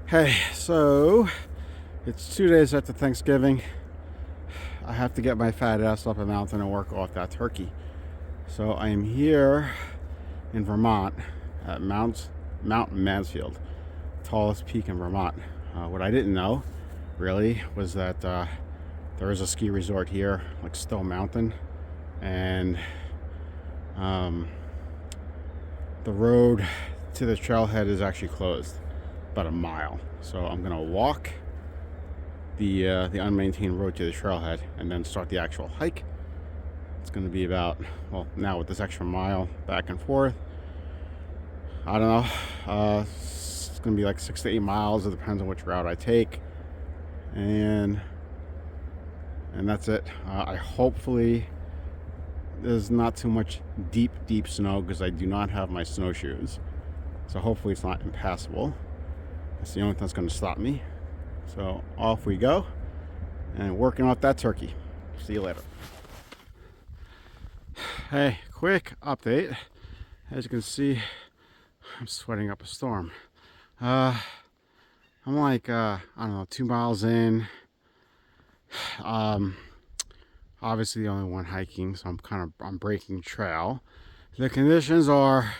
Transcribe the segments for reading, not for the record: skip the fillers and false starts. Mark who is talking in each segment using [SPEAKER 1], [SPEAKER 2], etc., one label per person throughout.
[SPEAKER 1] Hey, so it's 2 days after Thanksgiving. I have to get my fat ass up a mountain and work off that turkey. So I am here in Vermont at Mount Mansfield, tallest peak in Vermont. What I didn't know, really, was that there is a ski resort here, like Stone Mountain, and um, the road to the trailhead is actually closed, about a mile. So I'm gonna walk the unmaintained road to the trailhead and then start the actual hike. It's going to be about, well, now with this extra mile back and forth, I don't know, it's going to be like 6 to 8 miles. It depends on which route I take, and that's it. I hopefully there's not too much deep snow, because I do not have my snowshoes, so hopefully it's not impassable. That's the only thing that's going to stop me. So off we go, and working off that turkey. See you later. Hey, quick update. As you can see, I'm sweating up a storm. I'm like, I don't know, 2 miles in. Obviously the only one hiking, so I'm breaking trail. The conditions are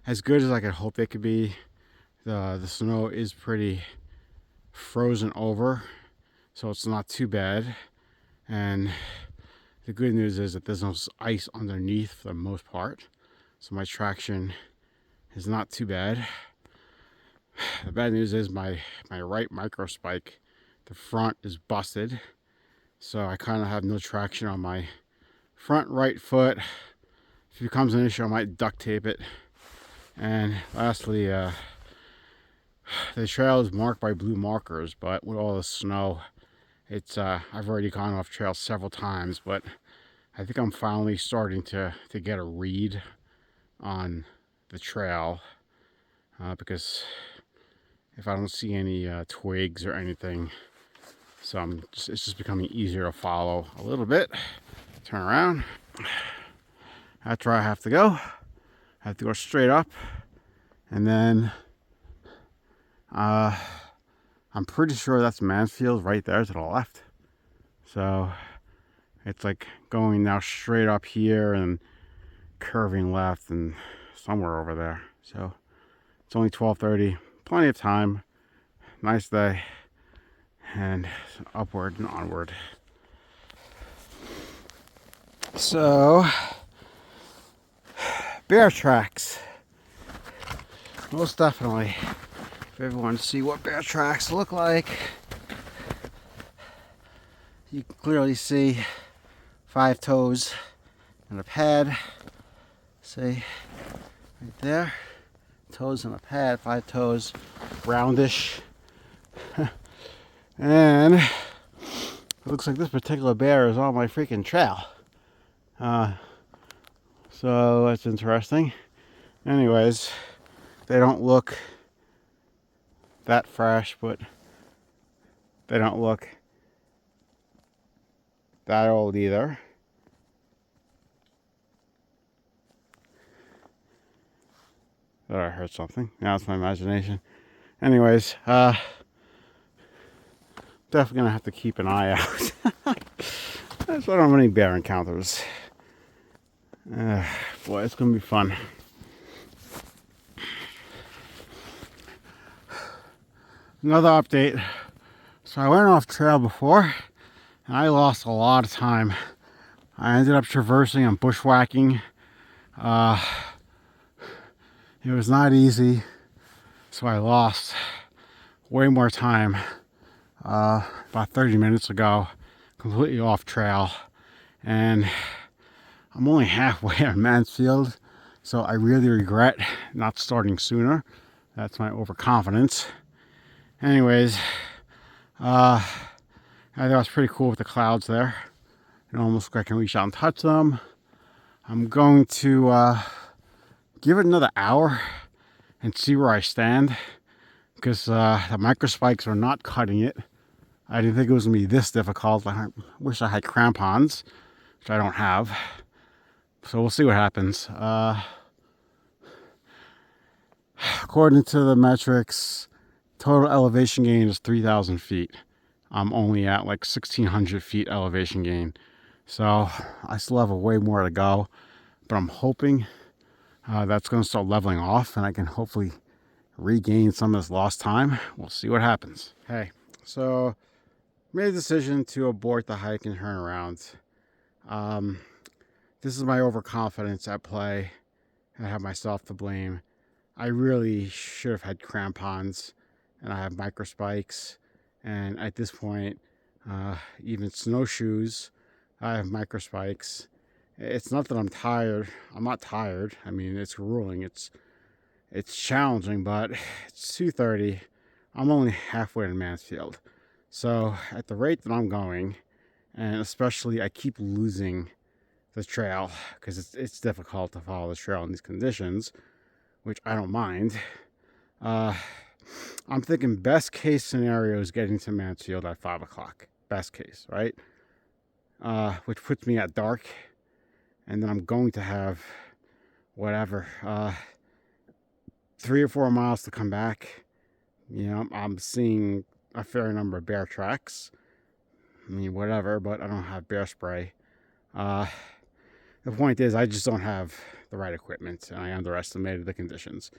[SPEAKER 1] as good as I could hope they could be. The snow is pretty frozen over, so it's not too bad. And the good news is that there's no ice underneath for the most part, so my traction is not too bad. The bad news is my right micro spike, the front is busted, so I kind of have no traction on my front right foot. If it becomes an issue, I might duct tape it. And lastly, the trail is marked by blue markers, but with all the snow, it's I've already gone off trail several times, but I think I'm finally starting to get a read on the trail, because if I don't see any twigs or anything, so it's just becoming easier to follow a little bit. Turn around. That's where I have to go. I have to go straight up, and then I'm pretty sure that's Mansfield right there to the left. So it's like going now straight up here and curving left and somewhere over there. So it's only 12:30, plenty of time, nice day, and upward and onward. So, bear tracks, most definitely. If everyone wants to see what bear tracks look like, you can clearly see 5 toes and a pad. See, right there, toes and a pad, 5 toes, roundish. And it looks like this particular bear is on my freaking trail. So that's interesting. Anyways, they don't look that fresh, but they don't look that old either. Thought I heard something. Now it's my imagination. Anyways, definitely gonna have to keep an eye out. That's what I'm many bear encounters. Boy, it's gonna be fun. Another update. So I went off trail before, and I lost a lot of time. I ended up traversing and bushwhacking. It was not easy, so I lost way more time. About 30 minutes ago, completely off trail, and I'm only halfway on Mansfield, so I really regret not starting sooner. That's my overconfidence. Anyways, I thought it was pretty cool with the clouds there. It almost like I can reach out and touch them. I'm going to give it another hour and see where I stand, because the micro spikes are not cutting it. I didn't think it was going to be this difficult. I wish I had crampons, which I don't have. So we'll see what happens. Of according to the metrics, total elevation gain is 3,000 feet. I'm only at like 1,600 feet elevation gain. So I still have a way more to go, but I'm hoping that's going to start leveling off and I can hopefully regain some of this lost time. We'll see what happens. Hey, so made a decision to abort the hike and turn around. This is my overconfidence at play. I have myself to blame. I really should have had crampons, and I have micro spikes, and at this point, even snowshoes, I have micro spikes. It's not that I'm tired. I'm not tired. I mean, it's grueling. It's challenging, but it's 2:30. I'm only halfway to Mansfield. So at the rate that I'm going, and especially I keep losing the trail because it's difficult to follow the trail in these conditions, which I don't mind. I'm thinking best case scenario is getting to Mansfield at 5 o'clock. Best case, right? Which puts me at dark. And then I'm going to have whatever, 3 or 4 miles to come back. You know, I'm seeing a fair number of bear tracks. I mean, whatever, but I don't have bear spray. The point is, I just don't have the right equipment, and I underestimated the conditions.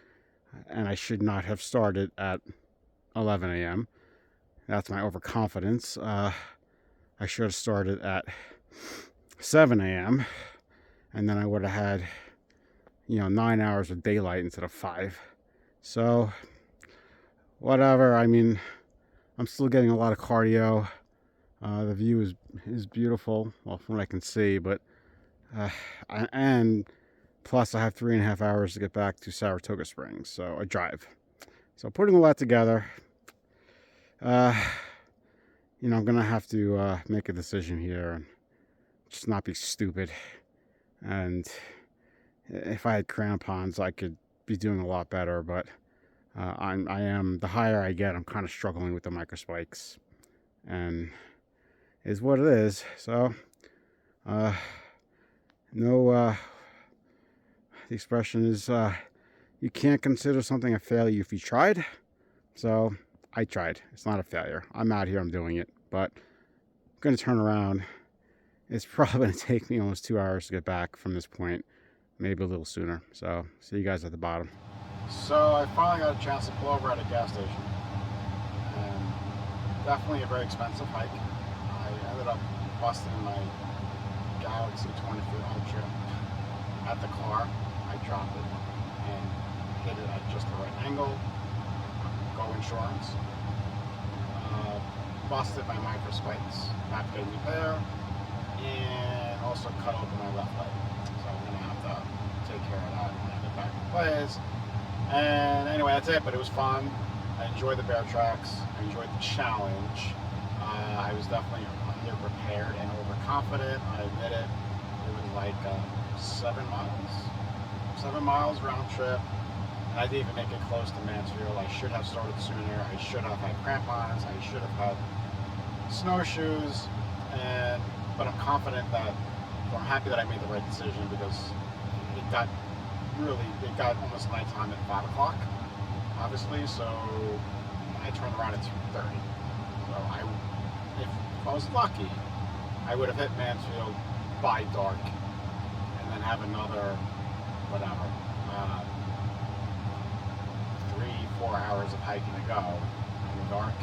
[SPEAKER 1] And I should not have started at 11 a.m. That's my overconfidence. I should have started at 7 a.m. And then I would have had, 9 hours of daylight instead of 5. So, whatever. I mean, I'm still getting a lot of cardio. The view is beautiful, well, from what I can see, but and plus I have 3.5 hours to get back to Saratoga Springs, so I drive. So putting all that together, I'm gonna have to make a decision here and just not be stupid. And if I had crampons, I could be doing a lot better, but I am, the higher I get, I'm kind of struggling with the micro spikes, and is what it is. So the expression is you can't consider something a failure if you tried. So I tried. It's not a failure. I'm out here, I'm doing it, but I'm going to turn around. It's probably going to take me almost 2 hours to get back from this point, maybe a little sooner. So see you guys at the bottom. So I finally got a chance to pull over at a gas station, and definitely a very expensive hike. I ended up busting my Galaxy 20 foot Ultra at the car. I dropped it and hit it at just the right angle. Go insurance. Busted my micro spikes, not getting repair, and also cut open my left leg. So I'm gonna have to take care of that when I get back in place. And anyway, that's it. But it was fun. I enjoyed the bear tracks. I enjoyed the challenge. I was definitely underprepared and overconfident. I admit it. It was like 7 miles round trip. And I didn't even make it close to Mansfield. I should have started sooner. I should have had crampons. I should have had snowshoes. But I'm confident that, I'm happy that I made the right decision, because it got almost nighttime at 5 o'clock, obviously. So I turned around at 2:30. So if I was lucky, I would have hit Mansfield by dark, and then have another, 3-4 hours of hiking to go in the dark,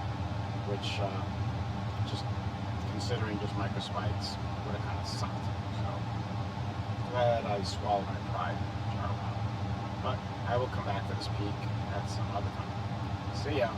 [SPEAKER 1] which, just considering just micro spikes, would have kind of sucked. So glad I swallowed my pride and turned around. But I will come back to this peak at some other time. See ya.